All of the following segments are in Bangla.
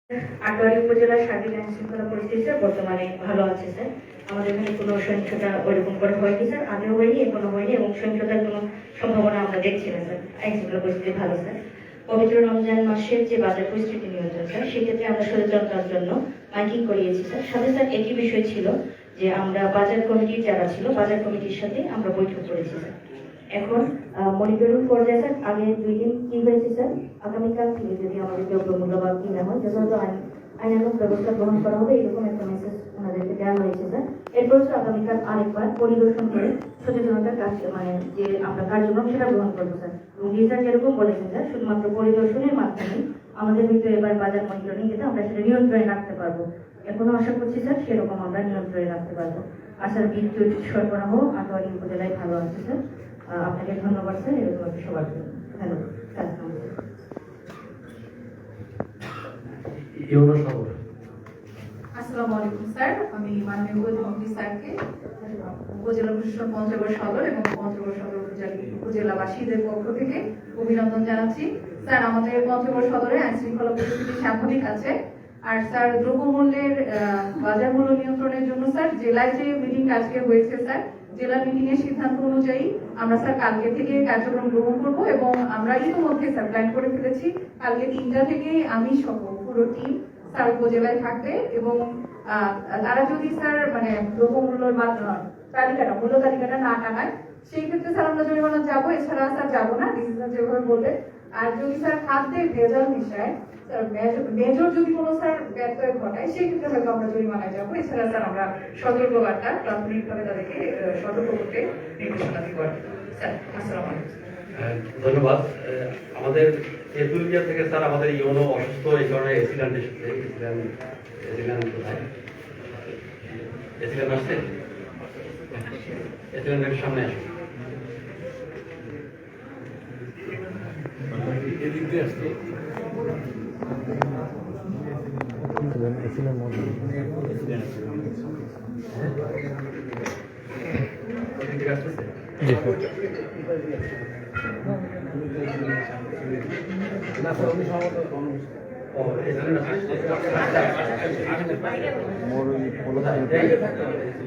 আটোয়ারী উপজেলার সার্বিক আইন শৃঙ্খলা পরিস্থিতি স্যার বর্তমানে ভালো আছে স্যার। আমাদের এখানে কোনো সহিংসতা ওইরকম করে হয়নি স্যার, আগেও হয়নি, এখনো হয়নি এবং সহিংসতার কোনো সম্ভাবনা আমরা দেখছি না স্যার। আইন শৃঙ্খলা পরিস্থিতি ভালো স্যার। পবিত্র রমজান মাসের যে বাজার পরিস্থিতি নিয়ন্ত্রণ স্যার, সেক্ষেত্রে আমরা সচেতনতার জন্য মাইকিং করিয়েছি স্যার। সাথে স্যার একই বিষয় ছিল যে আমরা বাজার কমিটি যারা ছিল বাজার কমিটির সাথে আমরা বৈঠক করেছি স্যার। এখন মনিটরিং পর্যায়ে স্যার আগে 2 দিন কি হয়েছে স্যার, আগামীকাল থেকে যদি আমাদের দ্রব্য মূল্যবান কিনা হয় যথাযথ আইনানুগ ব্যবস্থা গ্রহণ করা হবে এরকম একটা মেসেজ ওনাদেরকে দেওয়া হয়েছে স্যার। এরপর স্যার আগামীকাল আরেকবার পরিদর্শন করে সচেতনতার কাজ মানে যে আমরা কার্যক্রম সেটা গ্রহণ করবো স্যার। এবং স্যার যেরকম বলেছেন স্যার, শুধুমাত্র পরিদর্শনের মাধ্যমে আমাদের ভিতরে এবার বাজার মনিটরিং যেটা আমরা সেটা নিয়ন্ত্রণে রাখতে পারবো। এখনো আশা করছি স্যার সেরকম আমরা নিয়ন্ত্রণে রাখতে পারবো। আর স্যার বিদ্যুৎ সরবরাহ আটোয়ারী উপজেলায় ভালো আছে স্যার। আপনাকে ধন্যবাদ স্যার, এরকম একটা সবার জন্য ধন্যবাদ স্যার। আসসালামু আলাইকুম স্যার, আমি মাননীয় উপমন্ত্রী স্যারকে উপজেলা প্রশাসন পঞ্চগড় সদর এবং পঞ্চগড় সদর উপজেলাবাসীদের পক্ষ থেকে অভিনন্দন জানাচ্ছি। স্যার, আমাদের পঞ্চগড় সদরে আইন শৃঙ্খলা পরিস্থিতি স্বাভাবিক আছে। আর স্যার, দ্রব্যমূল্যের বাজার মূল্য নিয়ন্ত্রণের জন্য স্যার জেলায় যে মিটিং আজকে হয়েছে স্যার, জেলা মিটিং এর সিদ্ধান্ত অনুযায়ী আমরা স্যার কালকে থেকে কার্যক্রম গ্রহণ করব এবং আমরা ইতিমধ্যে স্যার প্ল্যান করে ফেলেছি কালকে 3টা থেকে আমি সহ পুরো টিম স্যার উপজেলায় থাকবে এবং তারা যদি স্যার মানে দ্রব্যমূল্যের মূল্য তালিকাটা না টানায় সেই ক্ষেত্রে স্যার আমরা জরিমানা যাবো, এছাড়া স্যার যাবো না, ডিসিশন যেভাবে বলবে। আর যদি স্যার খাদ্যের ভেজাল মিশায় স্যার মেজর যদি কোনো স্যার ব্যত্যয় ঘটায় সেই ক্ষেত্রে হয়তো আমরা জরিমানায় যাবো, এছাড়া স্যার আমরা সতর্কবার্তা প্রাথমিকভাবে তাদেরকে সতর্ক করতে নির্দেশনা দিব। স্যার, আসসালামু আলাইকুম। ধন্যবাদ। আমাদের তেঁতুলিয়া থেকে স্যার আমাদের ইউনো অসুস্থ, এই কারণে এসিল্যান্ড এসেছে। এসিল্যান্ড কোথায়? এসিল্যান্ড আসছে? এসিল্যান্ডের সামনে আসুন।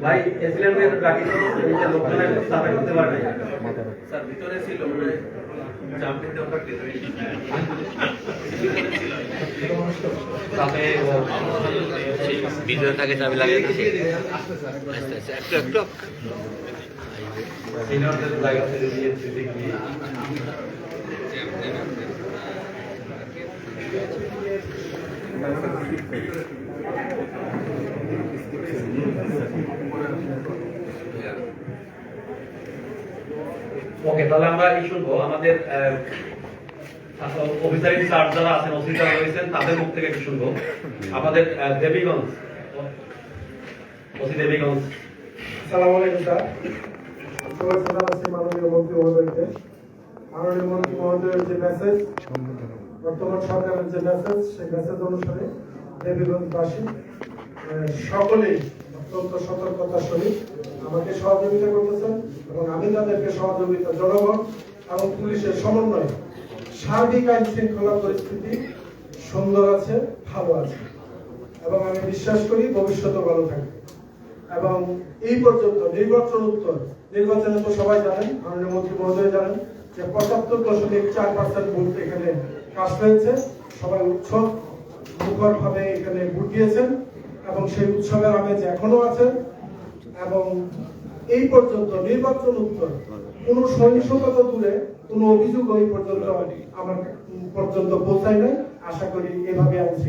ভাই এসিল্যান্ডের বাকি লোকজনের সাথে করতে পারে না স্যার, ভিতরে ছিল ভিতরে থাকে চাবি লাগিয়ে দিয়েছে। একটু একটু সিনিয়রদের জায়গা থেকে দিয়েছে দেখি। ওকে, তাহলে আমরা এই শুনবো আমাদের অফিসার ইনচার্জ যারা আছেন, ওসি যারা রয়েছেন তাদের মুখ থেকে একটু শুনবো। আমাদের দেবীগঞ্জ ওসি দেবীগঞ্জ। আসসালামু আলাইকুম স্যার। শুভেচ্ছা জানাচ্ছি মাননীয় মন্ত্রী মহোদয়কে। মাননীয় মন্ত্রী মহোদয়ের যে মেসেজ, বর্তমান সরকারের যে মেসেজ, সেই মেসেজ অনুসারে দেবীগঞ্জবাসী সকলেই অত্যন্ত সতর্কতার সহিত আমাকে সহযোগিতা করতেছেন এবং আমি তাদেরকে সহযোগিতা, জনগণ এবং পুলিশের সমন্বয়ে সার্বিক আইন শৃঙ্খলা পরিস্থিতি সুন্দর আছে, ভালো আছে এবং আমি বিশ্বাস করি ভবিষ্যতে ভালো থাকবে। এবং এই পর্যন্ত নির্বাচনে তো সবাই জানেন, মাননীয় মন্ত্রী মহোদয় জানেন যে ৭৫.৪% ভোট এখানে কাস্ট হয়েছে। সবাই উৎসব মুখর ভাবে এখানে ভোট দিয়েছেন এবং সেই উৎসবের আমেজ এখনো আছে। এবং এই পর্যন্ত নির্বাচন উত্তর কোন সহিংসতা দূরে কোনো অভিযোগ এই পর্যন্ত আমার পর্যন্ত পৌঁছায় নাই। আশা করি এভাবে